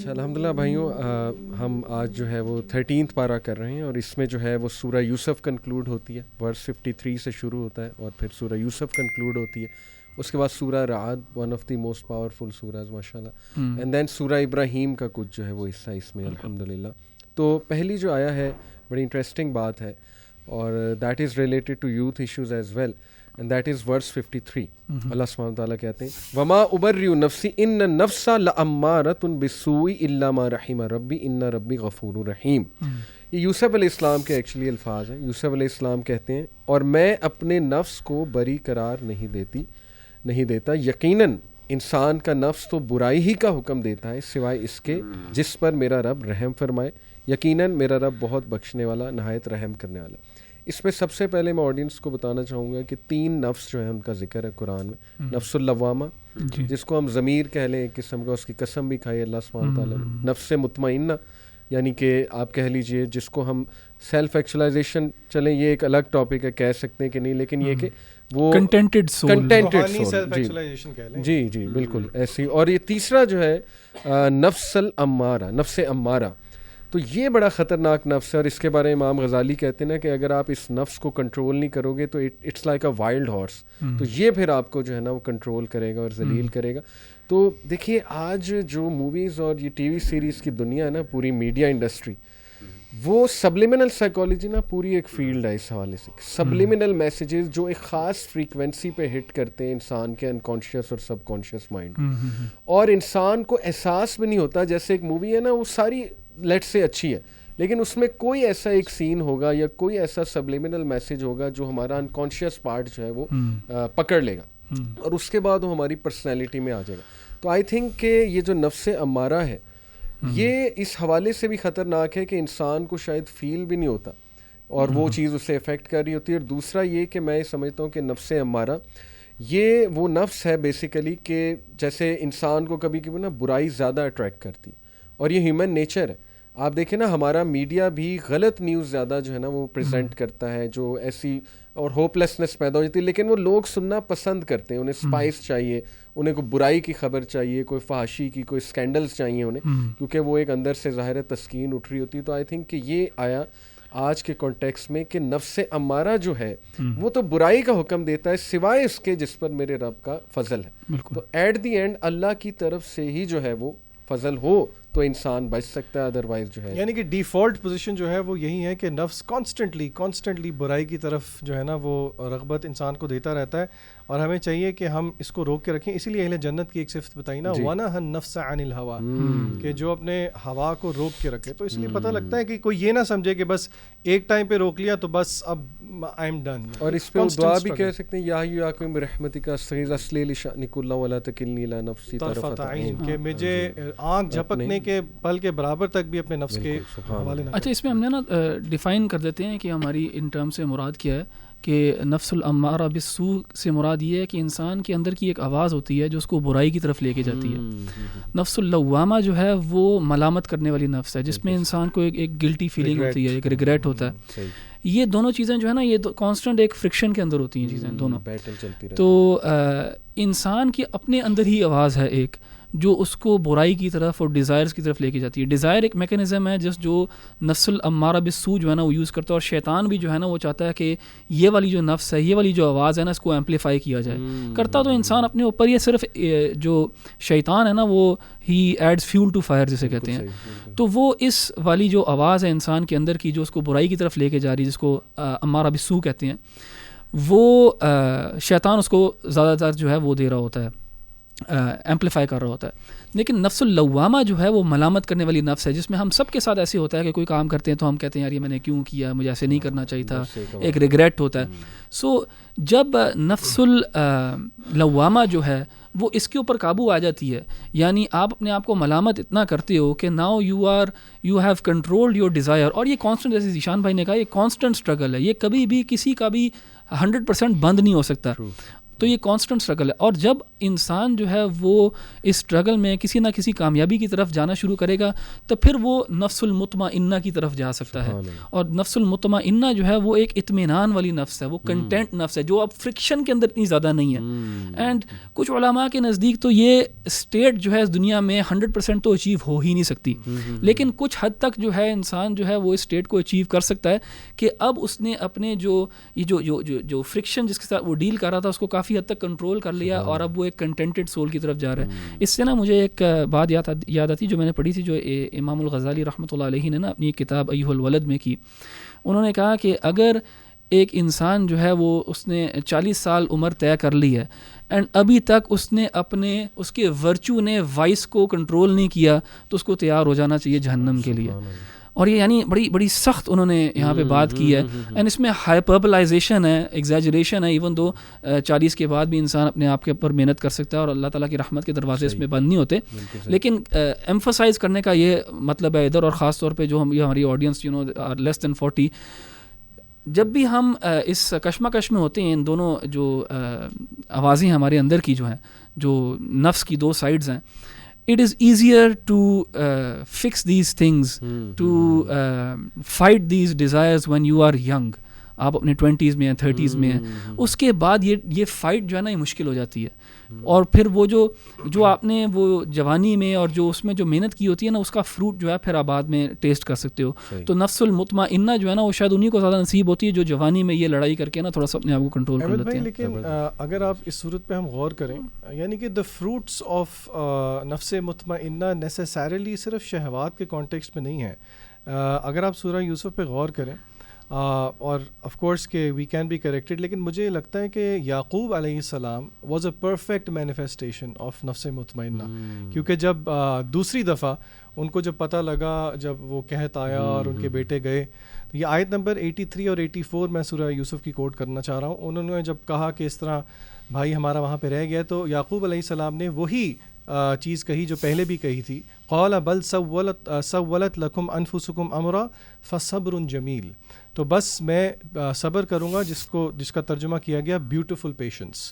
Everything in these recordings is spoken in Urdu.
اچھا الحمدللہ بھائیوں، ہم آج جو ہے وہ 13 پارہ کر رہے ہیں، اور اس میں جو ہے وہ سورہ یوسف کنکلوڈ ہوتی ہے. ورس 53 سے شروع ہوتا ہے اور پھر سورہ یوسف کنکلوڈ ہوتی ہے. اس کے بعد سورہ رعد، one of the most powerful سورہز ماشاء اللہ. اینڈ دین سورہ ابراہیم کا کچھ جو ہے وہ حصہ اس میں الحمدللہ. تو پہلی جو آیا ہے بڑی انٹرسٹنگ بات ہے، اور that is related to youth issues as well, and that is verse 53. اللہ سبحانہ وتعالیٰ کہتے ہیں وما ابرئ نفسی ان النفس لامارۃ بالسوء الا ما رحم ربی ان ربی غفور رحیم. یہ یوسف علیہ السلام کے ایکچولی الفاظ ہیں. یوسف علیہ السلام کہتے ہیں اور میں اپنے نفس کو بری قرار نہیں دیتا، یقیناً انسان کا نفس تو برائی ہی کا حکم دیتا ہے سوائے اس کے جس پر میرا رب رحم فرمائے. یقیناً میرا رب بہت بخشنے والا نہایت رحم کرنے والا. اس میں سب سے پہلے میں آڈینس کو بتانا چاہوں گا کہ 3 نفس جو ہے ان کا ذکر ہے قرآن میں. نفس اللوامہ جس کو ہم ضمیر کہہ لیں ایک قسم کا، اس کی قسم بھی کھائی اللہ سبحانہ تعالیٰ نے. نفس مطمئنہ یعنی کہ آپ کہہ لیجئے جس کو ہم سیلف ایکچولائزیشن، چلیں یہ ایک الگ ٹاپک ہے، کہہ سکتے ہیں کہ نہیں، لیکن یہ کہ وہ کنٹینٹڈ سول جی بالکل ایسی. اور یہ تیسرا جو ہے نفس الامارہ، نفس امارہ، تو یہ بڑا خطرناک نفس ہے. اور اس کے بارے میں امام غزالی کہتے ہیں نا کہ اگر آپ اس نفس کو کنٹرول نہیں کرو گے تو it's like a wild horse, تو یہ پھر آپ کو جو ہے نا وہ کنٹرول کرے گا اور ذلیل کرے گا. تو دیکھیے آج جو موویز اور یہ ٹی وی سیریز کی دنیا ہے نا، پوری میڈیا انڈسٹری، وہ سبلیمنل سائیکالوجی نا پوری ایک فیلڈ ہے اس حوالے سے. سبلیمنل میسیجز جو ایک خاص فریکوینسی پہ ہٹ کرتے ہیں انسان کے انکانشیس اور سب کانشیس مائنڈ، اور انسان کو احساس بھی نہیں ہوتا. جیسے ایک مووی ہے نا، وہ ساری لیٹ سے اچھی ہے، لیکن اس میں کوئی ایسا ایک سین ہوگا یا کوئی ایسا سبلیمنل میسیج ہوگا جو ہمارا انکانشیس پارٹ جو ہے وہ پکڑ لے گا، اور اس کے بعد وہ ہماری پرسنالٹی میں آ جائے گا. تو آئی تھنک کہ یہ جو نفس امارہ ہے یہ اس حوالے سے بھی خطرناک ہے کہ انسان کو شاید فیل بھی نہیں ہوتا اور وہ چیز اسے افیکٹ کر رہی ہوتی ہے. اور دوسرا یہ کہ میں سمجھتا ہوں کہ نفس امارہ یہ وہ نفس ہے بیسیکلی کہ جیسے انسان کو کبھی کبھی نا برائی زیادہ اٹریکٹ کرتی ہے، اور یہ ہیومن نیچر ہے. آپ دیکھیں نا ہمارا میڈیا بھی غلط نیوز زیادہ جو ہے نا وہ پریزنٹ کرتا ہے، جو ایسی اور ہوپ لیسنس پیدا ہو جاتی ہے، لیکن وہ لوگ سننا پسند کرتے ہیں. انہیں سپائس چاہیے، انہیں کوئی برائی کی خبر چاہیے، کوئی فحاشی کی، کوئی سکینڈلز چاہیے انہیں، کیونکہ وہ ایک اندر سے ظاہر تسکین اٹھ رہی ہوتی ہے. تو آئی تھنک کہ یہ آیا آج کے کانٹیکس میں کہ نفس امارہ جو ہے وہ تو برائی کا حکم دیتا ہے سوائے اس کے جس پر میرے رب کا فضل ہے. تو ایٹ دی اینڈ اللہ کی طرف سے ہی جو ہے وہ فضل ہو تو انسان بچ سکتا ہے، ادروائز جو ہے یعنی کہ ڈیفالٹ پوزیشن جو ہے وہ یہی ہے کہ نفس کانسٹنٹلی برائی کی طرف جو ہے نا وہ رغبت انسان کو دیتا رہتا ہے، اور ہمیں چاہیے کہ ہم اس کو روک کے رکھیں. اسی لیے اہل جنت کی ایک صفت بتائی نا، وَنَهَا النَّفْسَ عَنِ الْهَوَىٰ، کہ جو اپنے ہوا کو روک کے رکھے. تو اس لیے پتہ لگتا ہے کہ کوئی یہ نہ سمجھے کہ بس ایک ٹائم پہ روک لیا تو بس اب آئی ایم ڈن. اور اس پہ دعا بھی کہہ سکتے ہیں یا یاکم برحمتک استغیث اصلی لشأن کلہ ولا تکلنی الی نفسی طرفۃ عین، کہ مجھے آنکھ جھپکنے کے پل کے برابر تک بھی اپنے نفس کے حوالے نہ. اچھا اس میں ہم نے نا ڈیفائن کر دیتے ہیں کہ ہماری ان ٹرم سے مراد کیا ہے. کہ نفس الامارہ بالسوء سے مراد یہ ہے کہ انسان کے اندر کی ایک آواز ہوتی ہے جو اس کو برائی کی طرف لے کے جاتی ہے. نفس اللوامہ جو ہے وہ ملامت کرنے والی نفس ہے، جس میں انسان کو ایک گلٹی فیلنگ ہوتی ہے، ایک ریگریٹ ہوتا ہے. یہ دونوں چیزیں جو ہے نا یہ کانسٹنٹ ایک فرکشن کے اندر ہوتی ہیں چیزیں دونوں. تو انسان کی اپنے اندر ہی آواز ہے ایک جو اس کو برائی کی طرف اور ڈیزائرز کی طرف لے کے جاتی ہے. ڈیزائر ایک میکینزم ہے جو نفس الامارہ بالسوء جو ہے نا وہ یوز کرتا ہے، اور شیطان بھی جو ہے نا وہ چاہتا ہے کہ یہ والی جو نفس ہے، یہ والی جو آواز ہے نا، اس کو ایمپلیفائی کیا جائے. کرتا تو انسان اپنے اوپر، یہ صرف جو شیطان ہے نا وہ ہی ایڈز فیول ٹو فائر جسے کہتے ہیں. تو وہ اس والی جو آواز ہے انسان کے اندر کی جو اس کو برائی کی طرف لے کے جا رہی ہے، جس کو امارہ بالسوء کہتے ہیں، وہ شیطان اس کو زیادہ تر جو ہے وہ دے رہا ہوتا ہے، ایمپلیفائی کر رہا ہوتا ہے. لیکن نفس اللوامہ جو ہے وہ ملامت کرنے والی نفس ہے، جس میں ہم سب کے ساتھ ایسے ہوتا ہے کہ کوئی کام کرتے ہیں تو ہم کہتے ہیں یار یہ میں نے کیوں کیا، مجھے ایسے نہیں کرنا چاہیے تھا، ایک ریگریٹ ہوتا ہے. سو جب نفس اللوامہ جو ہے وہ اس کے اوپر قابو آ جاتی ہے، یعنی آپ اپنے آپ کو ملامت اتنا کرتے ہو کہ now you have controlled your desire. اور یہ کانسٹنٹ، جیسے ذیشان بھائی نے کہا، یہ کانسٹنٹ اسٹرگل ہے، یہ کبھی بھی کسی کا بھی 100% بند نہیں ہو سکتا. تو یہ کانسٹنٹ اسٹرگل ہے. اور جب انسان جو ہے وہ اس اسٹرگل میں کسی نہ کسی کامیابی کی طرف جانا شروع کرے گا تو پھر وہ نفس المطمئنہ کی طرف جا سکتا ہے. اور نفس المطمئنہ جو ہے وہ ایک اطمینان والی نفس ہے, وہ کنٹینٹ نفس ہے جو اب فرکشن کے اندر اتنی زیادہ نہیں ہے. اینڈ کچھ علماء کے نزدیک تو یہ اسٹیٹ جو ہے اس دنیا میں 100% تو اچیو ہو ہی نہیں سکتی, لیکن کچھ حد تک جو ہے انسان جو ہے وہ اس اسٹیٹ کو اچیو کر سکتا ہے کہ اب اس نے اپنے جو فرکشن جس کے ساتھ وہ ڈیل کر رہا تھا اس کو کافی حد تک کنٹرول کر لیا, اور اب وہ ایک کنٹینٹڈ سول کی طرف جا رہا ہے. اس سے نا مجھے ایک بات یاد آتی جو میں نے پڑھی تھی, جو امام الغزالی رحمۃ اللہ علیہ نے نا اپنی کتاب ایھا الولد میں کی. انہوں نے کہا کہ اگر ایک انسان جو ہے وہ اس نے 40 سال عمر طے کر لی ہے اینڈ ابھی تک اس کے ورچو نے وائس کو کنٹرول نہیں کیا, تو اس کو تیار ہو جانا چاہیے جہنم کے لیے. اور یہ یعنی بڑی سخت انہوں نے یہاں پہ بات کی ہے. اینڈ اس میں ہائپربلائزیشن ہے, ایگزیجریشن ہے, ایون دو 40 کے بعد بھی انسان اپنے آپ کے اوپر محنت کر سکتا ہے اور اللہ تعالیٰ کی رحمت کے دروازے اس میں بند نہیں ہوتے. لیکن ایمفسائز کرنے کا یہ مطلب ہے ادھر, اور خاص طور پہ جو ہماری آڈینس لیس دین 40, جب بھی ہم اس کشمکش میں ہوتے ہیں, ان دونوں جو آوازیں ہمارے اندر کی جو ہیں, جو نفس کی دو سائڈز ہیں, it is easier to fix these things, to fight these desires when you are young. آپ اپنے 20s میں ہیں, 30s میں ہیں. اس کے بعد یہ فائٹ جو ہے نا یہ مشکل ہو جاتی ہے. اور پھر وہ جو آپ نے وہ جوانی میں اور جو اس میں جو محنت کی ہوتی ہے نا, اس کا فروٹ جو ہے پھر آپ بعد میں ٹیسٹ کر سکتے ہو. تو نفس المطمئنہ جو ہے نا وہ شاید انہیں کو زیادہ نصیب ہوتی ہے جو جوانی میں یہ لڑائی کر کے نا تھوڑا سا اپنے آپ کو کنٹرول کر لیتے ہیں. لیکن اگر آپ اس صورت پہ ہم غور کریں, یعنی کہ دا فروٹس آف نفس مطمئنہ نیسیسریلی صرف شہوات کے کانٹیکسٹ میں نہیں ہے. اگر آپ سورہ یوسف پہ غور کریں, اور آف کورس کہ وی کین بی کریکٹڈ, لیکن مجھے لگتا ہے کہ یعقوب علیہ السلام was a perfect manifestation of نفس مطمئنہ, کیونکہ جب دوسری دفعہ ان کو جب پتہ لگا, جب وہ قحط آیا اور ان کے بیٹے گئے, تو یہ آیت نمبر 83 اور 84 میں سورہ یوسف کی کوٹ کرنا چاہ رہا ہوں. انہوں نے جب کہا کہ اس طرح بھائی ہمارا وہاں پہ رہ گیا, تو یعقوب علیہ السلام نے وہی چیز کہی جو پہلے بھی کہی تھی, قال بل سولت لکم انفسکم امرا فصبر جمیل. تو بس میں صبر کروں گا, جس کا ترجمہ کیا گیا بیوٹیفل پیشنس.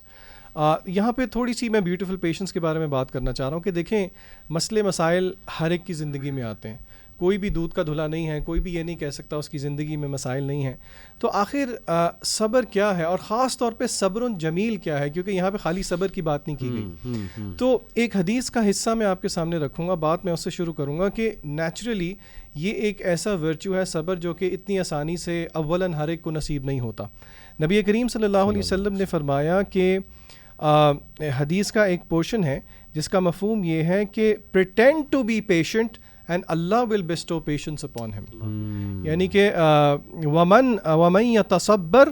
یہاں پہ تھوڑی سی میں بیوٹیفل پیشنس کے بارے میں بات کرنا چاہ رہا ہوں کہ دیکھیں مسئلے مسائل ہر ایک کی زندگی میں آتے ہیں, کوئی بھی دودھ کا دھلا نہیں ہے, کوئی بھی یہ نہیں کہہ سکتا اس کی زندگی میں مسائل نہیں ہیں. تو آخر صبر کیا ہے, اور خاص طور پہ صبر جمیل کیا ہے, کیونکہ یہاں پہ خالی صبر کی بات نہیں کی گئی. تو ایک حدیث کا حصہ میں آپ کے سامنے رکھوں گا, بات میں اس سے شروع کروں گا کہ نیچرلی یہ ایک ایسا ورچو ہے صبر جو کہ اتنی آسانی سے اولاً ہر ایک کو نصیب نہیں ہوتا. نبی کریم صلی اللہ علیہ وسلم نے فرمایا کہ حدیث کا ایک پورشن ہے جس کا مفہوم یہ ہے کہ pretend to be patient and Allah will bestow patience upon him. یعنی کہ وَمَن يَتَصَبَّرْ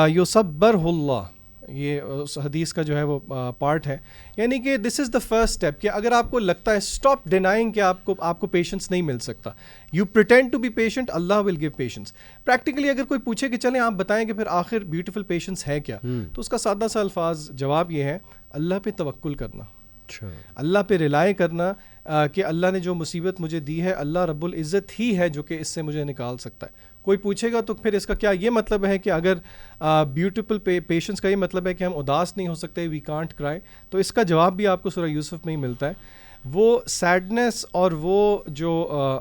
يُصَبَّرْهُ اللَّهُ, یہ اس حدیث کا جو ہے وہ پارٹ ہے. یعنی کہ دس از دا فرسٹ اسٹیپ کہ اگر آپ کو لگتا ہے اسٹاپ ڈینائنگ کہ آپ کو پیشنس نہیں مل سکتا, you pretend to be patient, اللہ ول گیو پیشنس. پریکٹیکلی اگر کوئی پوچھے کہ چلیں آپ بتائیں کہ پھر آخر بیوٹیفل پیشنس ہے کیا, تو اس کا سادہ سا الفاظ جواب یہ ہے, اللہ پہ توکل کرنا, اللہ پہ ریلائی کرنا کہ اللہ نے جو مصیبت مجھے دی ہے, اللہ رب العزت ہی ہے جو کہ اس سے مجھے نکال سکتا ہے. کوئی پوچھے گا تو پھر اس کا کیا یہ مطلب ہے کہ اگر بیوٹیفل پیشنس کا یہ مطلب ہے کہ ہم اداس نہیں ہو سکتے, وی کانٹ کرائی, تو اس کا جواب بھی آپ کو سورہ یوسف میں ہی ملتا ہے. وہ سیڈنس اور وہ جو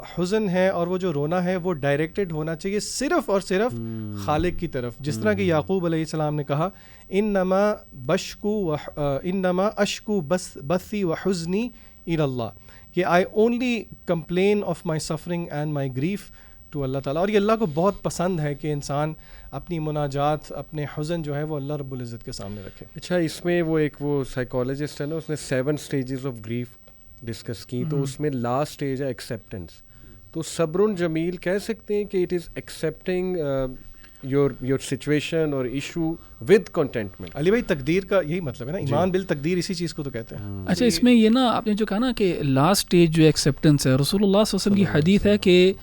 حزن ہے اور وہ جو رونا ہے وہ ڈائریکٹڈ ہونا چاہیے صرف اور صرف خالق کی طرف. جس طرح کہ یعقوب علیہ السلام نے کہا, انما اشکو بثی و حزنی الی اللہ, کہ I only complain of my suffering and my grief to اللہ تعالیٰ. اور یہ اللہ کو بہت پسند ہے کہ انسان اپنی مناجات, اپنے حزن جو ہے وہ اللہ رب العزت کے سامنے رکھے. اچھا, اس میں وہ سائیکالوجسٹ ہے نا, اس نے 7 stages آف گریف ڈسکس کی, تو اس میں لاسٹ اسٹیج ہے ایکسیپٹنس. تو صبر جمیل کہہ سکتے ہیں کہ it is accepting your situation اور ایشو ود کنٹینٹمنٹ. علی بھائی تقدیر کا یہی مطلب ہے نا, ایمان بالتقدیر اسی چیز کو تو کہتے ہیں. اچھا, اس میں یہ نا آپ نے جو کہا نا کہ لاسٹ اسٹیج جو ایکسیپٹنس ہے, رسول اللہ صلی اللہ علیہ وسلم کی حدیث ہے کہ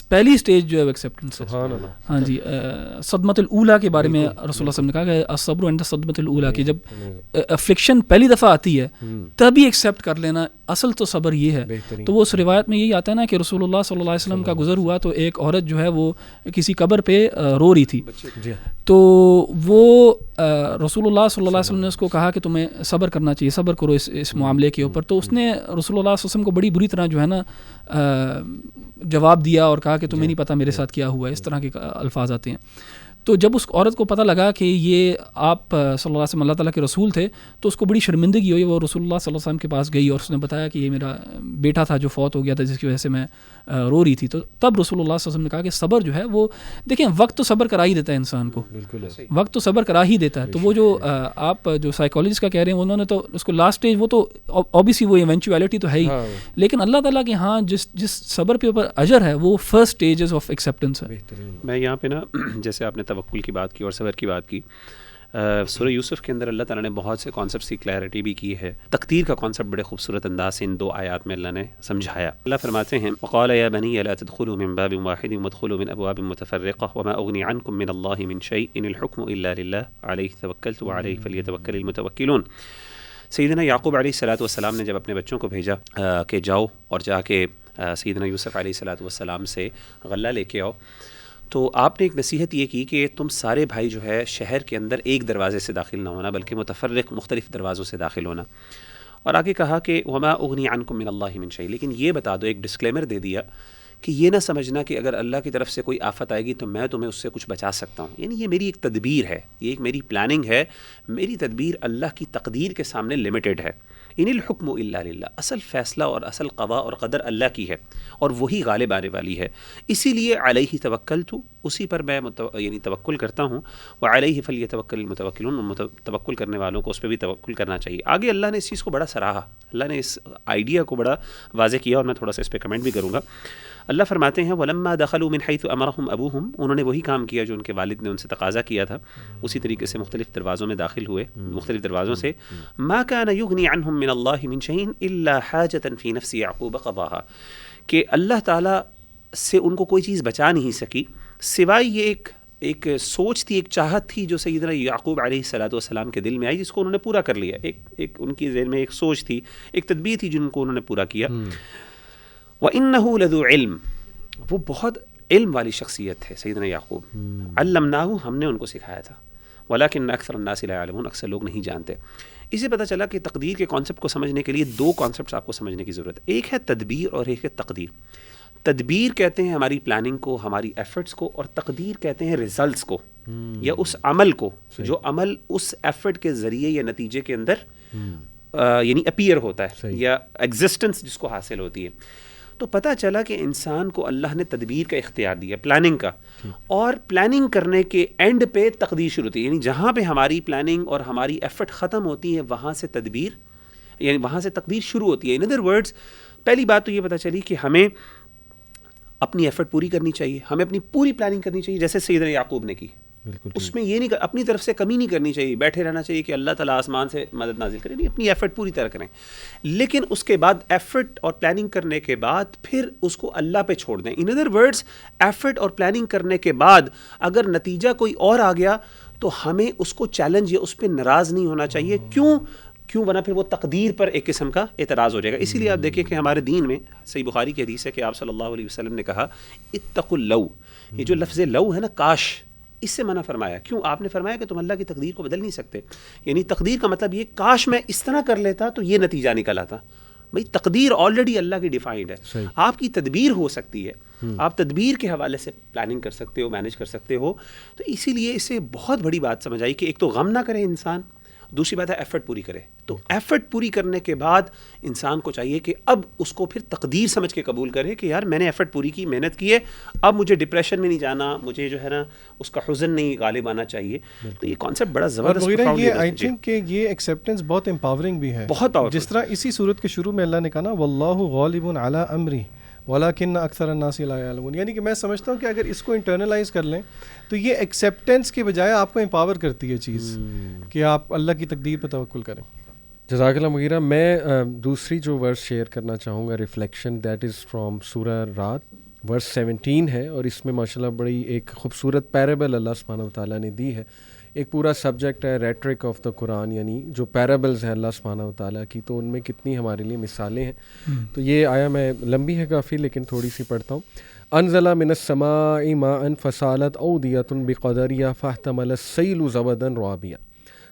پہلی اسٹیج جو ہے ایکسیپٹنس ہے. ہاں جی, صدمۃ الاولیٰ کے بارے میں رسول اللہ صلی اللہ علیہ وسلم نے کہا کہ الصبر عند صدمۃ الاولیٰ, کہ جب افلکشن پہلی دفعہ آتی ہے تبھی ایکسیپٹ کر لینا, اصل تو صبر یہ ہے. تو وہ اس روایت میں یہی آتا ہے نا کہ رسول اللہ صلی اللہ علیہ وسلم کا گزر ہوا تو ایک عورت جو ہے وہ کسی قبر پہ رو رہی تھی, تو وہ رسول اللہ صلی اللہ علیہ وسلم نے اس کو کہا کہ تمہیں صبر کرنا چاہیے، صبر کرو اس معاملے کے اوپر. تو اس نے رسول اللہ صلی اللہ علیہ وسلم کو بڑی بری طرح جو ہے نا جواب دیا اور کہا کہ تمہیں نہیں پتہ میرے ساتھ کیا ہوا ہے، اس طرح کے الفاظ آتے ہیں. تو جب اس عورت کو پتہ لگا کہ یہ آپ صلی اللہ علیہ وسلم اللہ تعالیٰ کے رسول تھے تو اس کو بڑی شرمندگی ہوئی. وہ رسول اللہ صلی اللہ علیہ وسلم کے پاس گئی اور اس نے بتایا کہ یہ میرا بیٹا تھا جو فوت ہو گیا تھا، جس کی وجہ سے میں رو رہی تھی. تو تب رسول اللہ صلی اللہ علیہ وسلم نے کہا کہ صبر جو ہے وہ دیکھیں وقت تو صبر کرا ہی دیتا ہے انسان کو، وقت تو صبر کرا ہی دیتا ہے. تو وہ جو آپ جو سائیکالوجسٹ کا کہہ رہے ہیں انہوں نے تو اس کو لاسٹ اسٹیج، وہ تو اوبیسلی وہ ایونچویلٹی تو ہے ہی، لیکن اللہ تعالیٰ کے ہاں جس صبر کے اوپر اجر ہے وہ فرسٹ اسٹیجز آف ایکسیپٹنس ہے. میں یہاں پہ نا جیسے آپ نے توکل کی بات کی اور صبر کی بات کی، سورہ یوسف کے اندر اللہ تعالیٰ نے بہت سے کانسیپٹس کی کلیئرٹی بھی کی ہے. تقدیر کا کانسیپٹ بڑے خوبصورت انداز سے ان 2 آیات میں اللہ نے سمجھایا. اللہ فرماتے ہیں وقال یا بنی لا تدخلوا من باب واحد وادخلوا من ابواب متفرقة وما اغني عنكم من الله من شيء ان الحكم الا لله عليه توكلت وعليه فليتوكل المتوكلون. سیدنا یعقوب علیہ الصلوۃ والسلام نے جب اپنے بچوں کو بھیجا کہ جاؤ اور جا کے سیدنا یوسف علیہ الصلوۃ والسلام سے غلہ لے کے آؤ، تو آپ نے ایک نصیحت یہ کی کہ تم سارے بھائی جو ہے شہر کے اندر ایک دروازے سے داخل نہ ہونا بلکہ متفرق مختلف دروازوں سے داخل ہونا. اور آگے کہا کہ وما اغنی عنکم من اللہ من شیء، لیکن یہ بتا دو، ایک ڈسکلیمر دے دیا کہ یہ نہ سمجھنا کہ اگر اللہ کی طرف سے کوئی آفت آئے گی تو میں تمہیں اس سے کچھ بچا سکتا ہوں. یعنی یہ میری ایک تدبیر ہے، یہ ایک میری پلاننگ ہے. میری تدبیر اللہ کی تقدیر کے سامنے لمیٹڈ ہے. ان الحکم الا للہ، اصل فیصلہ اور اصل قضاء اور قدر اللہ کی ہے اور وہی غالب آنے والی ہے. اسی لیے علیہ توکلت، اسی پر میں یعنی توکل کرتا ہوں. وعلیہ فلیتوکل المتوکلون، توکل کرنے والوں کو اس پہ بھی توکل کرنا چاہیے. آگے اللہ نے اس چیز کو بڑا سراہا، اللہ نے اس آئیڈیا کو بڑا واضح کیا اور میں تھوڑا سا اس پہ کمنٹ بھی کروں گا. اللہ فرماتے ہیں وَلَمَّا دَخَلُوا مِنْ حَيْثُ أَمَرَهُمْ أَبُوهُمْ، انہوں نے وہی کام کیا جو ان کے والد نے ان سے تقاضا کیا تھا، اسی طریقے سے مختلف دروازوں میں داخل ہوئے، مختلف دروازوں سے. مَا كَانَ يُغْنِي عَنْهُمْ مِنَ اللَّهِ مِنْ شَيْءٍ إِلَّا حَاجَةً فِي نَفْسِ يَعْقُوبَ قَضَاهَا، کہ اللہ تعالیٰ سے ان کو کوئی چیز بچا نہیں سکی سوائے یہ ایک سوچ تھی، ایک چاہت تھی جو سیدنا یعقوب علیہ السلام کے دل میں آئی، جس کو انہوں نے پورا کر لیا. ایک ان کی ذہن میں ایک سوچ تھی، ایک تدبیر تھی جن کو انہوں نے پورا کیا. وَإِنَّهُ لَذُو عِلْمٍ، وہ بہت علم والی شخصیت ہے سیدنا یعقوب. علمناہ، ہم نے ان کو سکھایا تھا. ولیکن اکثر الناس لا یعلمون، اکثر لوگ نہیں جانتے. اسے پتہ چلا کہ تقدیر کے کانسیپٹ کو سمجھنے کے لیے 2 کانسیپٹس آپ کو سمجھنے کی ضرورت ہے. ایک ہے تدبیر اور ایک ہے تقدیر. تدبیر کہتے ہیں ہماری پلاننگ کو، ہماری ایفرٹس کو، اور تقدیر کہتے ہیں ریزلٹس کو یا اس عمل کو جو عمل اس ایفرٹ کے ذریعے یا نتیجے کے اندر یعنی اپیئر ہوتا ہے یا ایگزسٹنس جس کو حاصل ہوتی ہے. تو پتہ چلا کہ انسان کو اللہ نے تدبیر کا اختیار دیا، پلاننگ کا، اور پلاننگ کرنے کے اینڈ پہ تقدیر شروع ہوتی ہے. یعنی جہاں پہ ہماری پلاننگ اور ہماری ایفرٹ ختم ہوتی ہے وہاں سے تدبیر یعنی وہاں سے تقدیر شروع ہوتی ہے. ان ادر ورڈز پہلی بات تو یہ پتہ چلی کہ ہمیں اپنی ایفرٹ پوری کرنی چاہیے، ہمیں اپنی پوری پلاننگ کرنی چاہیے جیسے سیدنا یعقوب نے کی. اس میں یہ نہیں اپنی طرف سے کمی نہیں کرنی چاہیے، بیٹھے رہنا چاہیے کہ اللہ تعالیٰ آسمان سے مدد نازل کرے، نہیں، اپنی ایفرٹ پوری طرح کریں. لیکن اس کے بعد ایفرٹ اور پلاننگ کرنے کے بعد پھر اس کو اللہ پہ چھوڑ دیں. ان ادر ورڈز ایفرٹ اور پلاننگ کرنے کے بعد اگر نتیجہ کوئی اور آ گیا تو ہمیں اس کو چیلنج یا اس پہ ناراض نہیں ہونا چاہیے. کیوں ورنہ پھر وہ تقدیر پر ایک قسم کا اعتراض ہو جائے گا. اسی لیے آپ دیکھیں کہ ہمارے دین میں صحیح بخاری کی حدیث ہے کہ آپ صلی اللہ علیہ وسلم نے کہا اتقوا اللو، یہ جو لفظ لو ہے نا، کاش، اس سے منع فرمایا. کیوں؟ آپ نے فرمایا کہ تم اللہ کی تقدیر کو بدل نہیں سکتے. یعنی تقدیر کا مطلب یہ کاش میں اس طرح کر لیتا تو یہ نتیجہ نکل آتا. بھائی تقدیر آلریڈی اللہ کی ڈیفائنڈ ہے. آپ کی تدبیر ہو سکتی ہے، آپ تدبیر کے حوالے سے پلاننگ کر سکتے ہو، مینیج کر سکتے ہو. تو اسی لیے اس سے بہت بڑی بات سمجھ آئی کہ ایک تو غم نہ کرے انسان، دوسری بات ہے ایفرٹ پوری کرے. تو ایفرٹ پوری کرنے کے بعد انسان کو چاہیے کہ اب اس کو پھر تقدیر سمجھ کے قبول کرے کہ یار میں نے ایفرٹ پوری کی، محنت کی ہے، اب مجھے ڈپریشن میں نہیں جانا، مجھے جو ہے نا اس کا حزن نہیں غالب آنا چاہیے. تو یہ کانسیپٹ بڑا زبردست ہے. یہ آئی تھنک کہ یہ ایکسیپٹنس بہت امپاورنگ بھی ہے، بہت پاورفل. جس طرح اسی صورت کے شروع میں اللہ نے کہا نا واللہ غالب علی امری ولیکن اکثر الناس لا یعلمون. یعنی کہ میں سمجھتا ہوں کہ اگر اس کو انٹرنلائز کر لیں تو یہ ایکسیپٹنس کے بجائے آپ کو امپاور کرتی ہے چیز کہ آپ اللہ کی تقدیر پہ توکل کریں. جزاک اللہ مغیرہ. میں دوسری جو ورس شیئر کرنا چاہوں گا ریفلیکشن، دیٹ از فرام سورہ رات، ورس 17 ہے، اور اس میں ماشاءاللہ بڑی ایک خوبصورت پیرابل اللہ سبحانہ و تعالیٰ نے دی ہے. ایک پورا سبجیکٹ ہے ریٹرک آف دا قرآن، یعنی جو پیرابلز ہیں اللہ سبحانہ و تعالیٰ کی، تو ان میں کتنی ہمارے لیے مثالیں ہیں. تو یہ آیا میں لمبی ہے کافی لیکن تھوڑی سی پڑھتا ہوں. انزل من السماء ماء فسالت اودية بقدرها فاحتمل السيل زبدا رابيا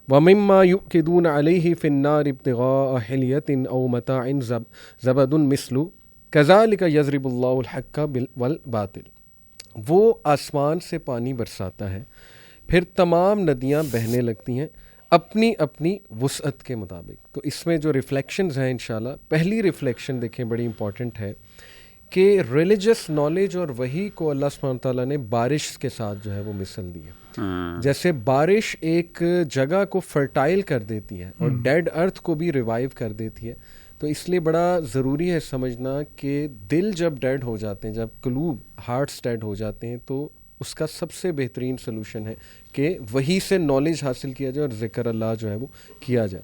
ومما يؤكدون عليه في النار ابتغاء حلية او متاع زبد مثل كذلك يضرب الله الحق والباطل. وہ آسمان سے پانی برساتا ہے، پھر تمام ندیاں بہنے لگتی ہیں اپنی اپنی وسعت کے مطابق. تو اس میں جو ریفلیکشنز ہیں انشاءاللہ، پہلی ریفلیکشن دیکھیں بڑی امپورٹنٹ ہے کہ ریلیجس نالج اور وحی کو اللہ سبحانہ تعالیٰ نے بارش کے ساتھ جو ہے وہ مثل دی ہے. جیسے بارش ایک جگہ کو فرٹائل کر دیتی ہے اور ڈیڈ ارتھ کو بھی ریوائیو کر دیتی ہے، تو اس لیے بڑا ضروری ہے سمجھنا کہ دل جب ڈیڈ ہو جاتے ہیں، جب قلوب ہارٹس ڈیڈ ہو جاتے ہیں، تو اس کا سب سے بہترین سلوشن ہے کہ وہی سے نالج حاصل کیا جائے اور ذکر اللہ جو ہے وہ کیا جائے.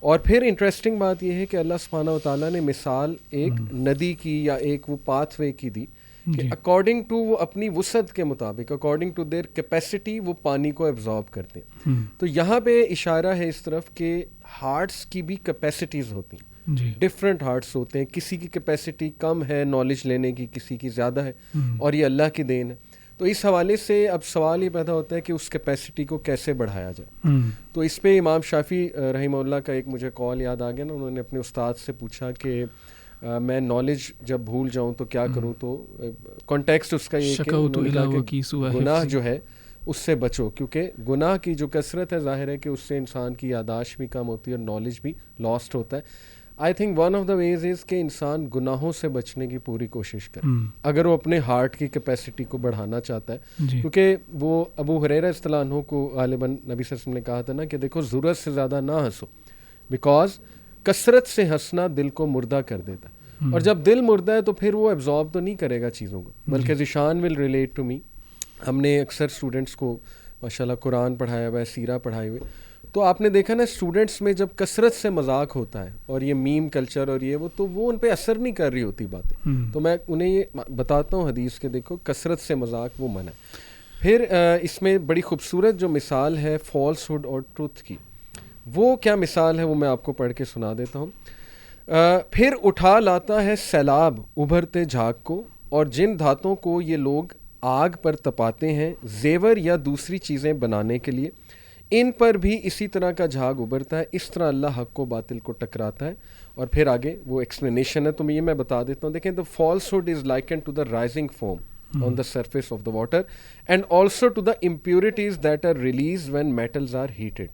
اور پھر انٹرسٹنگ بات یہ ہے کہ اللہ سبحانہ و تعالیٰ نے مثال ایک ندی کی یا ایک وہ پاتھ وے کی دی کہ اکارڈنگ ٹو وہ اپنی وسعت کے مطابق، اکارڈنگ ٹو دیر کیپیسٹی وہ پانی کو ایبزارب کرتے ہیں. تو یہاں پہ اشارہ ہے اس طرف کہ ہارٹس کی بھی کیپیسٹیز ہوتی ہیں، ڈفرینٹ ہارٹس ہوتے ہیں، کسی کی کیپیسٹی کم ہے نالج لینے کی، کسی کی زیادہ ہے، اور یہ اللہ کی دین ہے. تو اس حوالے سے اب سوال یہ پیدا ہوتا ہے کہ اس کیپیسٹی کو کیسے بڑھایا جائے. تو اس پہ امام شافعی رحمہ اللہ کا ایک مجھے کال یاد آ گیا نا، انہوں نے اپنے استاد سے پوچھا کہ میں نالج جب بھول جاؤں تو کیا کروں. تو کانٹیکسٹ اس کا یہ کہ گناہ جو ہے اس سے بچو، کیونکہ گناہ کی جو کثرت ہے ظاہر ہے کہ اس سے انسان کی یاداشت بھی کم ہوتی ہے اور نالج بھی لاسٹ ہوتا ہے. I think one of the ways is کہ انسان گناہوں سے بچنے کی پوری کوشش کرے اگر وہ اپنے ہارٹ کی کیپیسٹی کو بڑھانا چاہتا ہے. کیونکہ وہ ابو ہریرہ رضی اللہ عنہ کو غالباً نبی صلی اللہ علیہ وسلم نے کہا تھا نا کہ دیکھو ضرورت سے زیادہ نہ ہنسو، بیکاز کثرت سے ہنسنا دل کو مردہ کر دیتا ہے، اور جب دل مردہ ہے تو پھر وہ ایبزارب تو نہیں کرے گا چیزوں کو، بلکہ Zeeshan will relate to me. ہم نے اکثر اسٹوڈنٹس کو ماشاءاللہ قرآن پڑھایا ہوا ہے، سیرہ پڑھائے ہوئے، تو آپ نے دیکھا نا اسٹوڈنٹس میں جب کثرت سے مذاق ہوتا ہے اور یہ میم کلچر اور یہ وہ، تو وہ ان پہ اثر نہیں کر رہی ہوتی باتیں. تو میں انہیں یہ بتاتا ہوں حدیث کے، دیکھو کثرت سے مذاق وہ منع ہے. پھر اس میں بڑی خوبصورت جو مثال ہے فالس ہوڈ اور ٹروتھ کی، وہ کیا مثال ہے وہ میں آپ کو پڑھ کے سنا دیتا ہوں. پھر اٹھا لاتا ہے سیلاب ابھرتے جھاگ کو، اور جن دھاتوں کو یہ لوگ آگ پر تپاتے ہیں زیور یا دوسری چیزیں بنانے کے لیے، ان پر بھی اسی طرح کا جھاگ ابھرتا ہے. اس طرح اللہ حق و باطل کو ٹکراتا ہے. اور پھر آگے وہ ایکسپلینیشن ہے، تو میں بتا دیتا ہوں. دیکھیں the falsehood is likened to the rising foam on the surface of the water and also to the impurities that are released when metals are heated,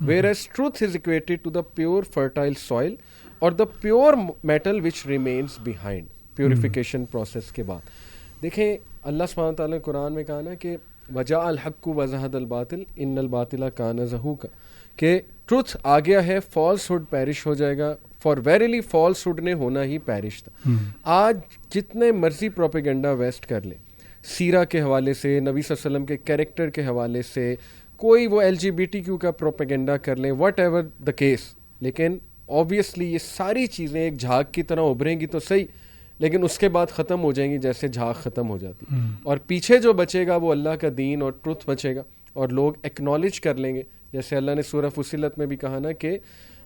whereas truth is equated to the pure fertile soil or the pure metal which remains behind purification process کے بعد. دیکھیں اللہ سبحانہ تعالیٰ نے قرآن میں کہا نا کہ وَجَاءَ الْحَقُّ وَزَهَقَ الْبَاطِلُ إِنَّ الْبَاطِلَ كَانَ زَهُوقًا، کہ ٹروتھ آ گیا ہے، فالس ہوڈ پیرش ہو جائے گا. فار ویریلی فالس ہوڈ نے ہونا ہی پیرش تھا. آج جتنے مرضی پروپیگنڈا ویسٹ کر لیں، سیرہ کے حوالے سے، نبی صلی اللہ علیہ وسلم کے کیریکٹر کے حوالے سے، کوئی وہ LGBTQ کا پروپیگنڈا کر لیں، واٹ ایور دا کیس، لیکن آبویسلی یہ ساری چیزیں ایک جھاگ کی طرح ابھریں گی تو صحیح، لیکن اس کے بعد ختم ہو جائیں گی جیسے جھاگ ختم ہو جاتی. اور پیچھے جو بچے گا وہ اللہ کا دین اور ٹروتھ بچے گا، اور لوگ ایکنالج کر لیں گے. جیسے اللہ نے سورہ فصلت میں بھی کہا نا کہ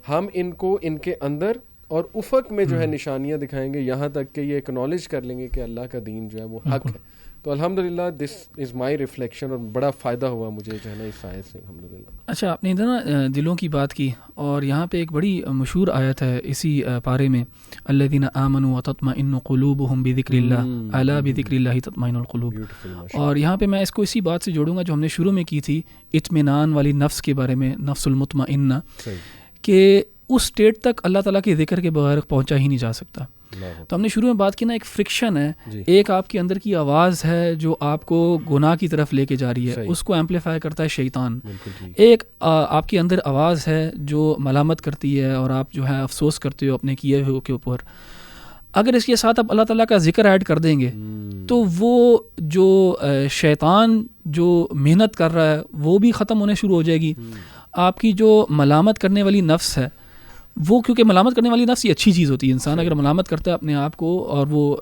ہم ان کو ان کے اندر اور افق میں جو ہے نشانیاں دکھائیں گے، یہاں تک کہ یہ ایکنالج کر لیں گے کہ اللہ کا دین جو ہے وہ حق ہے. تو الحمدللہ دس از مائی ریفلیکشن، اور بڑا فائدہ ہوا مجھے جو ہے نا اس آیت سے الحمدللہ. اچھا، آپ نے ادھر نا دلوں کی بات کی، اور یہاں پہ ایک بڑی مشہور آیت ہے اسی پارے میں، الذین آمنوا وتطمئن قلوبهم بذکر اللہ الا بذکر اللہ تطمئن القلوب. اور یہاں پہ میں اس کو اسی بات سے جوڑوں گا جو ہم نے شروع میں کی تھی، اطمینان والی نفس کے بارے میں، نفس المطمئنہ، کہ اس اسٹیٹ تک اللہ تعالیٰ کے ذکر کے بغیر پہنچا ہی نہیں جا سکتا. تو ہم نے شروع میں بات کی نا، ایک فرکشن ہے، ایک آپ کے اندر کی آواز ہے جو آپ کو گناہ کی طرف لے کے جا رہی ہے، اس کو ایمپلیفائی کرتا ہے شیطان. ایک آپ کے اندر آواز ہے جو ملامت کرتی ہے اور آپ جو ہے افسوس کرتے ہو اپنے کیے ہوئے کے اوپر. اگر اس کے ساتھ آپ اللہ تعالیٰ کا ذکر ایڈ کر دیں گے تو وہ جو شیطان جو محنت کر رہا ہے وہ بھی ختم ہونے شروع ہو جائے گی. آپ کی جو ملامت کرنے والی نفس ہے وہ کیونکہ ملامت کرنے والی نفس یہ اچھی چیز ہوتی ہے. انسان اگر ملامت کرتا ہے اپنے آپ کو اور وہ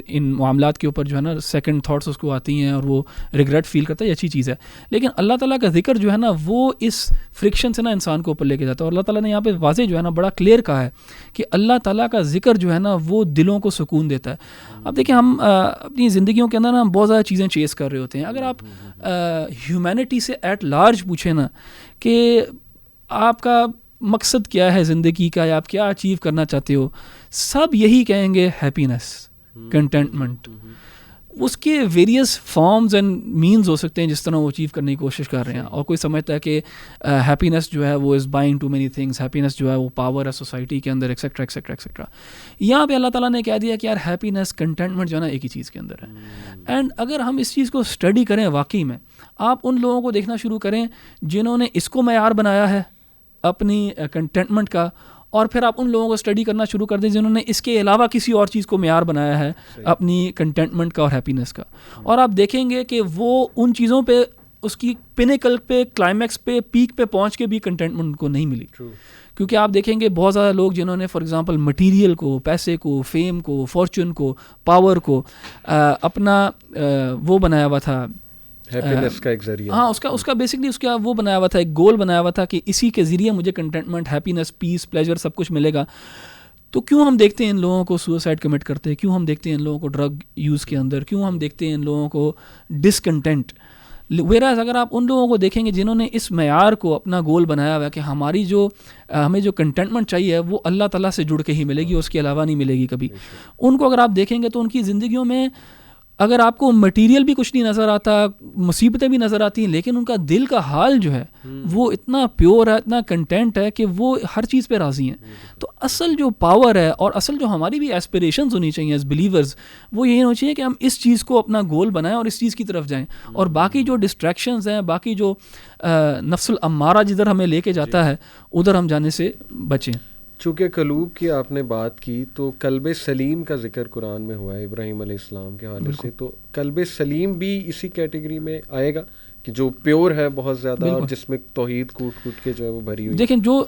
ان معاملات کے اوپر جو ہے نا سیکنڈ تھاٹس اس کو آتی ہیں اور وہ ریگریٹ فیل کرتا ہے, یہ اچھی چیز ہے. لیکن اللہ تعالیٰ کا ذکر جو ہے نا وہ اس فرکشن سے نا انسان کو اوپر لے کے جاتا ہے. اور اللہ تعالیٰ نے یہاں پہ واضح جو ہے نا بڑا کلیئر کہا ہے کہ اللہ تعالیٰ کا ذکر جو ہے نا وہ دلوں کو سکون دیتا ہے. اب دیکھیں ہم اپنی زندگیوں کے اندر نا بہت زیادہ چیزیں چیز کر رہے ہوتے ہیں. اگر آپ ہیومینٹی سے ایٹ لارج پوچھیں نا کہ آپ کا مقصد کیا ہے زندگی کا یا آپ کیا اچیو کرنا چاہتے ہو, سب یہی کہیں گے ہیپینس, کنٹینٹمنٹ. اس کے ویریس فارمز اینڈ مینز ہو سکتے ہیں جس طرح وہ اچیو کرنے کی کوشش کر رہے ہیں. اور کوئی سمجھتا ہے کہ ہیپینس جو ہے وہ is buying too many things, happiness جو ہے وہ پاور ہے سوسائٹی کے اندر ایکسیکٹرا ایکسیکٹرا ایکسیکٹرا. یہاں پہ اللہ تعالیٰ نے کہہ دیا کہ یار ہیپینس کنٹینٹمنٹ جو ہے نا ایک ہی چیز کے اندر ہے. اینڈ اگر ہم اس چیز کو اسٹڈی کریں واقعی میں, آپ ان لوگوں کو دیکھنا شروع کریں جنہوں نے اس کو معیار بنایا ہے اپنی کنٹینٹمنٹ کا, اور پھر آپ ان لوگوں کو اسٹڈی کرنا شروع کر دیں جنہوں نے اس کے علاوہ کسی اور چیز کو معیار بنایا ہے اپنی کنٹینٹمنٹ کا اور ہیپینس کا. اور آپ دیکھیں گے کہ وہ ان چیزوں پہ اس کی پینیکل پہ, کلائمیکس پہ, پیک پہ پہنچ کے بھی کنٹینٹمنٹ کو نہیں ملی. کیونکہ آپ دیکھیں گے بہت زیادہ لوگ جنہوں نے فار ایگزامپل مٹیریل کو, پیسے کو, فیم کو, فارچون کو, پاور کو اپنا وہ بنایا ہوا تھا, ہیپینس کا ایک ذریعہ, ہاں اس کا بیسکلی اس کا وہ بنایا ہوا تھا, ایک گول بنایا ہوا تھا کہ اسی کے ذریعے مجھے کنٹینٹمنٹ, ہیپینس, پیس, پلیجر سب کچھ ملے گا. تو کیوں ہم دیکھتے ہیں ان لوگوں کو سوسائڈ کمٹ کرتے, کیوں ہم دیکھتے ہیں ان لوگوں کو ڈرگ یوز کے اندر, کیوں ہم دیکھتے ہیں ان لوگوں کو ڈسکنٹینٹ. ویراز اگر آپ ان لوگوں کو دیکھیں گے جنہوں نے اس معیار کو اپنا گول بنایا ہوا ہے کہ ہماری جو ہمیں جو کنٹینٹمنٹ چاہیے وہ اللہ تعالیٰ سے جڑ کے ہی ملے گی, اس کے علاوہ نہیں ملے گی کبھی. ان کو اگر آپ دیکھیں گے تو ان کی زندگیوں میں اگر آپ کو مٹیریل بھی کچھ نہیں نظر آتا, مصیبتیں بھی نظر آتی ہیں, لیکن ان کا دل کا حال جو ہے وہ اتنا پیور ہے, اتنا کنٹینٹ ہے کہ وہ ہر چیز پہ راضی ہیں. تو اصل جو پاور ہے اور اصل جو ہماری بھی ایسپریشنز ہونی چاہیے ایز بلیورز, وہ یہی ہونی چاہیے کہ ہم اس چیز کو اپنا گول بنائیں اور اس چیز کی طرف جائیں, اور باقی جو ڈسٹریکشنز ہیں, باقی جو نفس الامارہ جدھر ہمیں لے کے جاتا ہے ادھر ہم جانے سے بچیں. چونکہ قلوب کی آپ نے بات کی تو قلب سلیم کا ذکر قرآن میں ہوا ہے ابراہیم علیہ السلام کے حوالے سے, تو قلب سلیم بھی اسی کیٹیگری میں آئے گا کہ جو پیور ہے بہت زیادہ اور جس میں توحید کوٹ کوٹ کے جو ہے وہ بھری ہوئی. دیکھیں جو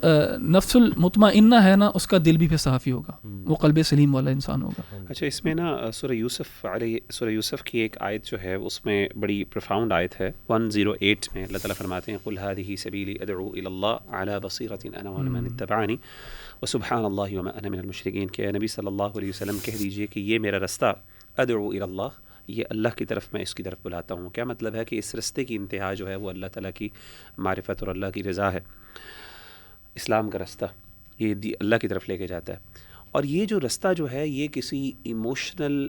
نفس المطمئنہ ہے نا اس کا دل بھی پھر صافی ہوگا, وہ قلب سلیم والا انسان ہوگا. اچھا, اس میں نا سورہ یوسف کی ایک آیت جو ہے اس میں بڑی پروفاؤنڈ آیت ہے 108 میں. اللہ تعالیٰ فرماتے ہیں قل هذه سبیلی ادعو الی اللہ علی بصیرۃ انا ومن اتبعنی وسبحان اللہ وما انا من المشرکین. کہ نبی صلی اللہ علیہ وسلم کہہ دیجئے کہ یہ میرا رستہ, ادعو الی اللہ, یہ اللہ کی طرف, میں اس کی طرف بلاتا ہوں. کیا مطلب ہے کہ اس رستے کی انتہا جو ہے وہ اللہ تعالیٰ کی معرفت اور اللہ کی رضا ہے. اسلام کا رستہ یہ اللہ کی طرف لے کے جاتا ہے, اور یہ جو رستہ جو ہے یہ کسی ایموشنل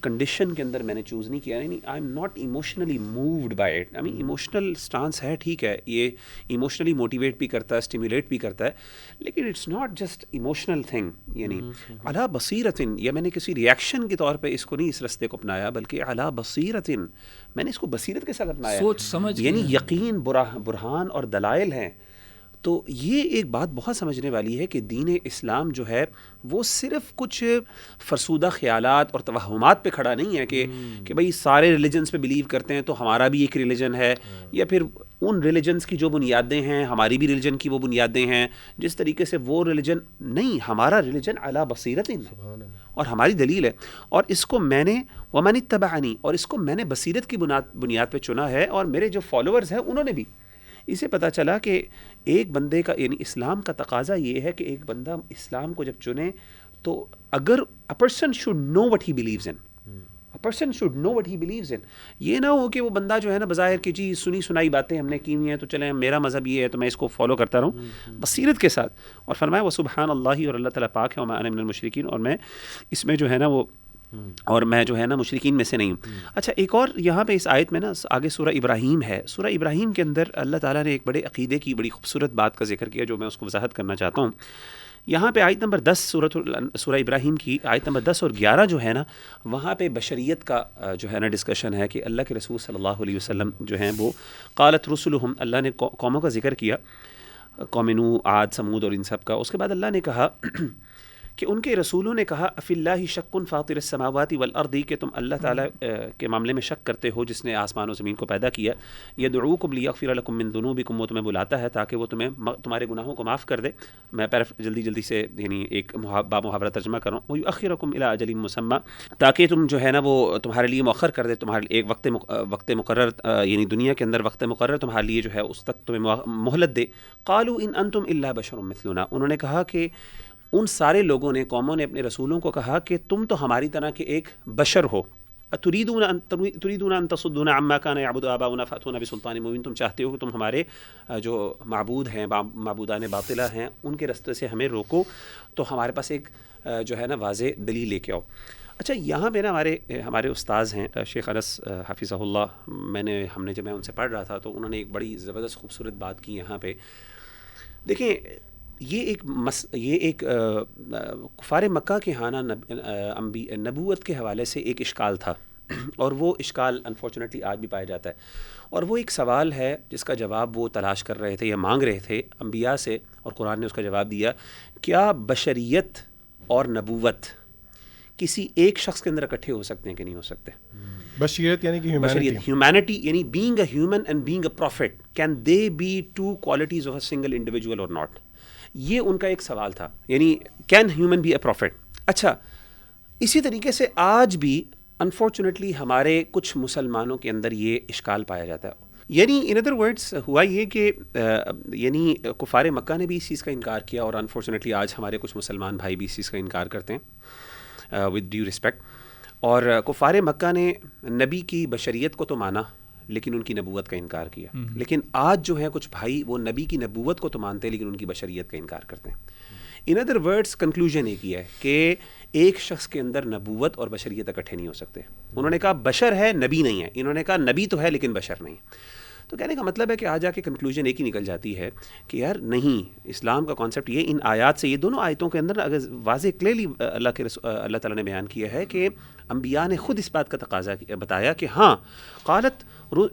کنڈیشن کے اندر میں نے چوز نہیں کیا. نہیں, I am not emotionally moved by it. I mean emotional stance ہے, ٹھیک ہے, یہ ایموشنلی موٹیویٹ بھی کرتا ہے, اسٹیمولیٹ بھی کرتا ہے, لیکن it's not just emotional thing. یعنی علی بصیرۃ, یا میں نے کسی ریئیکشن کے طور پہ اس کو نہیں, اس رستے کو اپنایا, بلکہ علی بصیرۃ, میں نے اس کو بصیرت کے ساتھ اپنایا, سوچ سمجھ, یعنی یقین, برہان اور دلائل ہیں. تو یہ ایک بات بہت سمجھنے والی ہے کہ دین اسلام جو ہے وہ صرف کچھ فرسودہ خیالات اور توہمات پہ کھڑا نہیں ہے کہ بھئی سارے ریلیجنز پہ بلیو کرتے ہیں تو ہمارا بھی ایک ریلیجن ہے, یا پھر ان ریلیجنز کی جو بنیادیں ہیں ہماری بھی ریلیجن کی وہ بنیادیں ہیں, جس طریقے سے وہ ریلیجن نہیں, ہمارا ریلیجن علی بصیرت اور ہماری دلیل ہے, اور اس کو میں نے ومن اتبعنی, اور اس کو میں نے بصیرت کی بنیاد پہ چنا ہے, اور میرے جو فالوورز ہیں انہوں نے بھی. اسے پتہ چلا کہ ایک بندے کا, یعنی اسلام کا تقاضا یہ ہے کہ ایک بندہ اسلام کو جب چنے تو اگر a person should know what he believes in, a person should know what he believes in. یہ نہ ہو کہ وہ بندہ جو ہے نا بظاہر کہ جی سنی سنائی باتیں ہم نے کی ہوئی ہیں تو چلیں میرا مذہب یہ ہے تو میں اس کو فالو کرتا رہوں, بصیرت کے ساتھ. اور فرمایا وسبحان اللہ, اور اللہ تعالیٰ پاک ہے, وما انا من المشرکین, اور میں اس میں جو ہے نا وہ, اور میں جو ہے نا مشرکین میں سے نہیں ہوں. اچھا, ایک اور یہاں پہ اس آیت میں نا آگے سورہ ابراہیم ہے, سورہ ابراہیم کے اندر اللہ تعالیٰ نے ایک بڑے عقیدے کی بڑی خوبصورت بات کا ذکر کیا جو میں اس کو وضاحت کرنا چاہتا ہوں. یہاں پہ آیت نمبر 10 سورہ ابراہیم کی آیت نمبر 10 اور 11 جو ہے نا, وہاں پہ بشریت کا جو ہے نا ڈسکشن ہے کہ اللہ کے رسول صلی اللہ علیہ وسلم جو ہیں وہ قالت رسلہم, اللہ نے قوموں کا ذکر کیا, قوم نوح, عاد, سمود اور ان سب کا. اس کے بعد اللہ نے کہا کہ ان کے رسولوں نے کہا افی اللہ شک فاطر السماوات والارض، کہ تم اللہ تعالیٰ کے معاملے میں شک کرتے ہو جس نے آسمان و زمین کو پیدا کیا. یدعوکم لیغفر لکم من ذنوبکم، وہ تمہیں بلاتا ہے تاکہ وہ تمہارے گناہوں کو معاف کر دے. میں جلدی سے یعنی ایک بامحاورہ ترجمہ کر رہا ہوں. ویؤخرکم الی اجل مسمی، تاکہ تم جو ہے نا وہ تمہارے لیے مؤخر کر دے، تمہارے ایک وقت مقرر یعنی دنیا کے اندر وقت مقرر تمہارے لیے جو ہے اس تک تمہیں مہلت دے. قالوا ان انتم الا بشر مثلنا، انہوں نے کہا کہ ان سارے لوگوں نے، قوموں نے اپنے رسولوں کو کہا کہ تم تو ہماری طرح کے ایک بشر ہو. تريدون ان تصدونا عما كان يعبد آباؤنا فأتونا بسلطان مبين، تم چاہتے ہو کہ تم ہمارے جو معبود ہیں، معبودان باطلہ ہیں، ان کے راستے سے ہمیں روکو، تو ہمارے پاس ایک جو ہے نا واضح دلیل لے کے آؤ. اچھا، یہاں پہ نا ہمارے استاذ ہیں شیخ انس حفظہ اللہ، جب میں ان سے پڑھ رہا تھا تو انہوں نے ایک بڑی زبردست خوبصورت بات کی یہاں پہ. دیکھیں، یہ ایک کفار مکہ کے ہاں نبوت کے حوالے سے ایک اشکال تھا، اور وہ اشکال انفارچونیٹلی آج بھی پایا جاتا ہے. اور وہ ایک سوال ہے جس کا جواب وہ تلاش کر رہے تھے یا مانگ رہے تھے انبیاء سے، اور قرآن نے اس کا جواب دیا. کیا بشریت اور نبوت کسی ایک شخص کے اندر اکٹھے ہو سکتے ہیں کہ نہیں ہو سکتے؟ بشریت یعنی کہ ہیومینٹی یعنی being a human and being a prophet, can they be two qualities of a single individual or not? یہ ان کا ایک سوال تھا، یعنی can human be a prophet. اچھا، اسی طریقے سے آج بھی انفارچونیٹلی ہمارے کچھ مسلمانوں کے اندر یہ اشکال پایا جاتا ہے. یعنی ان ادر ورڈس ہوا یہ کہ یعنی کفار مکہ نے بھی اس چیز کا انکار کیا، اور انفارچونیٹلی آج ہمارے کچھ مسلمان بھائی بھی اس چیز کا انکار کرتے ہیں ود ڈیو رسپیکٹ. اور کفار مکہ نے نبی کی بشریت کو تو مانا لیکن ان کی نبوت کا انکار کیا. لیکن آج جو ہے کچھ بھائی وہ نبی کی نبوت کو تو مانتے ہیں لیکن ان کی بشریت کا انکار کرتے ہیں. ان ادر ورڈس کنکلوژن ایک ہی ہے کہ ایک شخص کے اندر نبوت اور بشریت اکٹھے نہیں ہو سکتے. انہوں نے کہا بشر ہے، نبی نہیں ہے. انہوں نے کہا نبی تو ہے لیکن بشر نہیں. تو کہنے کا مطلب ہے کہ آج آ کے کنکلوژن ایک ہی نکل جاتی ہے کہ یار نہیں، اسلام کا کانسیپٹ یہ ان آیات سے، یہ دونوں آیتوں کے اندر اگر واضح کلیئرلی اللہ تعالیٰ نے بیان کیا ہے کہ انبیاء نے خود اس بات کا تقاضا بتایا کہ ہاں، قالت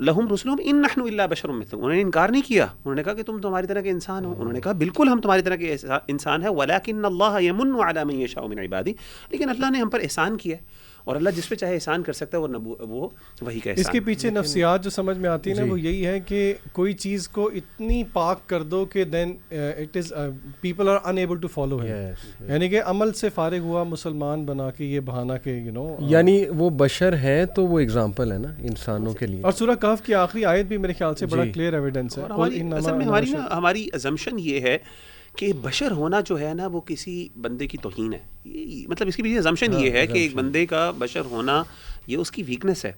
لہم رسلہم ان نحن الا بشر مثلکم، انہوں نے انکار نہیں کیا، انہوں نے کہا کہ تم تمہاری طرح کے انسان ہو. انہوں نے کہا بالکل ہم تمہاری طرح کے انسان ہیں، ولکن اللہ یمن علی من یشاء من عبادہ، لیکن اللہ نے ہم پر احسان کیا ہے، اور اللہ جس پہ چاہے احسان کر سکتا ہے وہ وہی کا احسان. اس کے پیچھے نفسیات جو سمجھ میں آتی ہے نا وہ یہی ہے کہ کوئی چیز کو اتنی پاک کر دو کہ then it is people are unable to follow ہم، یعنی کہ عمل سے فارغ ہوا مسلمان بنا کے یہ بہانہ کہ یو نو، یعنی وہ بشر ہے تو وہ اگزامپل ہے نا انسانوں کے لیے. اور سورہ کہف کی آخری آیت بھی میرے خیال سے بڑا کلیئر ایویڈنس ہے. اصل میں ہماری ازمپشن یہ ہے کہ بشر ہونا جو ہے نا وہ کسی بندے کی توہین ہے. مطلب اس کی بھی ازمپشن یہ ہے کہ ایک بندے کا بشر ہونا یہ اس کی ویکنس ہے.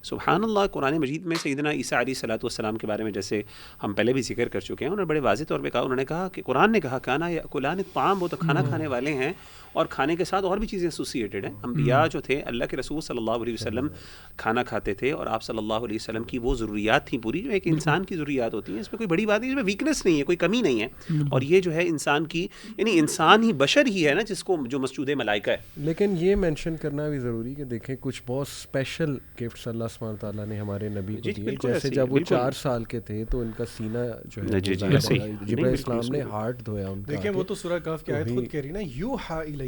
سبحان اللہ، قرآن مجید میں سیدنا عیسیٰ علیہ الصلوۃ والسلام کے بارے میں جیسے ہم پہلے بھی ذکر کر چکے ہیں، انہوں نے بڑے واضح طور پہ کہا، انہوں نے کہا کہ قرآن نے کہا کانا یاکلان الطعام، وہ تو کھانا کھانے والے ہیں، اور کھانے کے ساتھ اور بھی چیزیں ایسوسیٹڈ ہیں. انبیاء جو تھے، اللہ کے رسول صلی اللہ علیہ وسلم کھانا کھاتے تھے، اور آپ صلی اللہ علیہ وسلم کی وہ ضروریات تھیں پوری جو ایک انسان کی ضروریات ہوتی ہیں. اس میں کوئی بڑی بات نہیں، اس میں ویکنس نہیں ہے، کوئی کمی نہیں ہے. اور یہ جو ہے انسان کی، یعنی انسان ہی بشر ہی ہے نا جس کو جو مسجود ملائکہ ہے. لیکن یہ مینشن کرنا بھی ضروری کہ دیکھیں کچھ بہت اسپیشل گفٹس اللہ سبحانہ تعالیٰ نے ہمارے نبی کو دیے. جیسے جب وہ 4 سال کے تھے تو ان کا سینہ جو ہے جبرائیل السلام نے ہارٹ دھویا ان کا. دیکھیں وہ تو سورہ کہف کی آیت خود کہہ رہی نا، یوحا الیہ.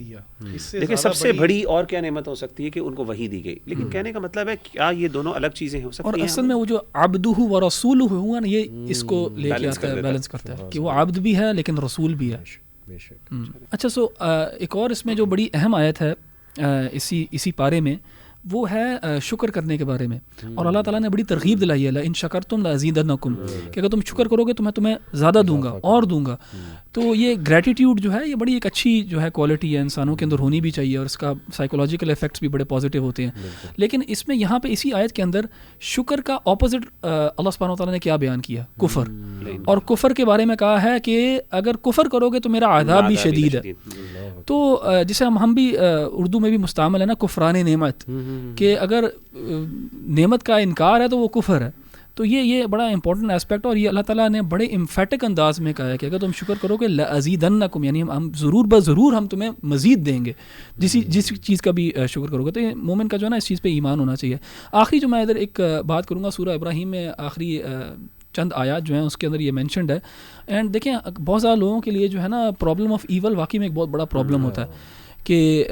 دیکھیں سب سے بڑی اور کیا نعمت ہو سکتی ہے کہ ان کو وحی دی گئی. لیکن کہنے کا مطلب ہے کیا یہ دونوں الگ چیزیں ہو سکتی ہیں؟ اور اصل میں وہ جو عبدہ و رسولہ ہوا نا، یہ اس کو لے کے آتا ہے، بیلنس کرتا ہے کہ وہ عبد بھی ہے لیکن رسول بھی ہے. اچھا، سو ایک اور اس میں جو بڑی اہم آیت ہے اسی پارے میں، وہ ہے شکر کرنے کے بارے میں. اور اللہ تعالیٰ نے بڑی ترغیب دلائی ہے، لئن شکرتم لازیدنکم، کہ اگر تم شکر کرو گے تو میں تمہیں زیادہ دوں گا اور دوں گا. تو یہ گریٹیٹیوڈ جو ہے یہ بڑی ایک اچھی جو ہے کوالٹی ہے، انسانوں کے اندر ہونی بھی چاہیے، اور اس کا سائیکولوجیکل ایفیکٹس بھی بڑے پازیٹیو ہوتے ہیں. لیکن اس میں یہاں پہ اسی آیت کے اندر شکر کا اپوزٹ اللہ سبحانہ وتعالیٰ نے کیا بیان کیا؟ کفر. اور کفر کے بارے میں کہا ہے کہ اگر کفر کرو گے تو میرا عذاب بھی شدید ہے. تو جسے ہم بھی اردو میں بھی مستعمل ہے نا کفران نعمت، کہ اگر نعمت کا انکار ہے تو وہ کفر ہے. تو یہ بڑا امپورٹنٹ اسپیکٹ، اور یہ اللہ تعالیٰ نے بڑے امفیٹک انداز میں کہا ہے کہ اگر تم شکر کرو گے لازیدنکم، یعنی ہم ضرور بضرور ہم تمہیں مزید دیں گے جس چیز کا بھی شکر کرو گے. تو یہ مومن کا جو ہے نا اس چیز پہ ایمان ہونا چاہیے. آخری جو میں ادھر ایک بات کروں گا، سورہ ابراہیم میں آخری چند آیات جو ہیں اس کے اندر یہ مینشنڈ ہے. اینڈ دیکھیں بہت زیادہ لوگوں کے لیے جو ہے نا پرابلم آف ایول واقعی میں ایک بہت بڑا پرابلم ہوتا ہے کہ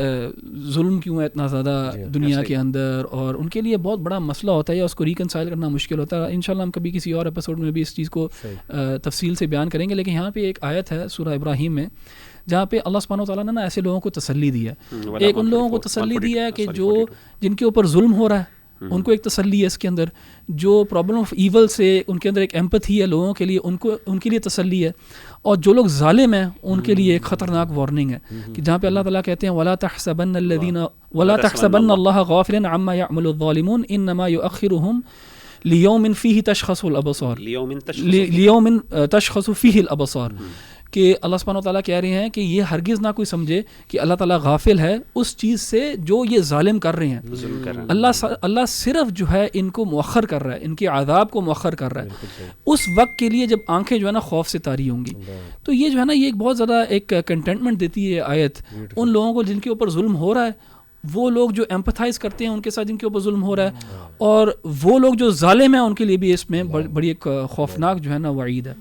ظلم کیوں ہے اتنا زیادہ دنیا کے اندر, اور ان کے لیے بہت بڑا مسئلہ ہوتا ہے, یا اس کو ریکنسائل کرنا مشکل ہوتا ہے. انشاءاللہ ہم کبھی کسی اور ایپیسوڈ میں بھی اس چیز کو تفصیل سے بیان کریں گے. لیکن یہاں پہ ایک آیت ہے سورہ ابراہیم میں جہاں پہ اللہ سبحانہ وتعالیٰ نے نا ایسے لوگوں کو تسلی دی ہے. ایک ان لوگوں کو تسلی دی ہے کہ جو جن کے اوپر ظلم ہو رہا ہے ان کو ایک تسلی ہے اس کے اندر, جو پرابلم آف ایول سے ان کے اندر ایک ایمپتھی ہے لوگوں کے لیے, ان کے لیے تسلی ہے. اور جو لوگ ظالم ہیں ان کے لیے ایک خطرناک وارننگ ہے کہ جہاں پہ اللہ تعالیٰ کہتے ہیں وَلَا تَحْسَبَنَّ اللَّهَ غَافِلًا عَمَّا يَعْمَلُ الظَّالِمُونَ إِنَّمَا يُؤَخِّرُهُمْ لِيَوْمٍ فِيهِ تَشْخَصُ فِيهِ الْأَبْصَارُ کہ اللہ سبحانہ وتعالیٰ کہہ رہے ہیں کہ یہ ہرگز نہ کوئی سمجھے کہ اللہ تعالیٰ غافل ہے اس چیز سے جو یہ ظالم کر رہے ہیں. اللہ صرف جو ہے ان کو مؤخر کر رہا ہے, ان کے عذاب کو مؤخر کر رہا ہے اس وقت کے لیے جب آنکھیں جو ہے نا خوف سے طاری ہوں گی. تو یہ جو ہے نا یہ ایک بہت زیادہ ایک کنٹینٹمنٹ دیتی ہے آیت ان لوگوں کو جن کے اوپر ظلم ہو رہا ہے, وہ لوگ جو ایمپتھائز کرتے ہیں ان کے ساتھ جن کے اوپر ظلم ہو رہا ہے, اور وہ لوگ جو ظالم ہیں ان کے لیے بھی اس میں بڑی ایک خوفناک جو ہے نا وعید ہے.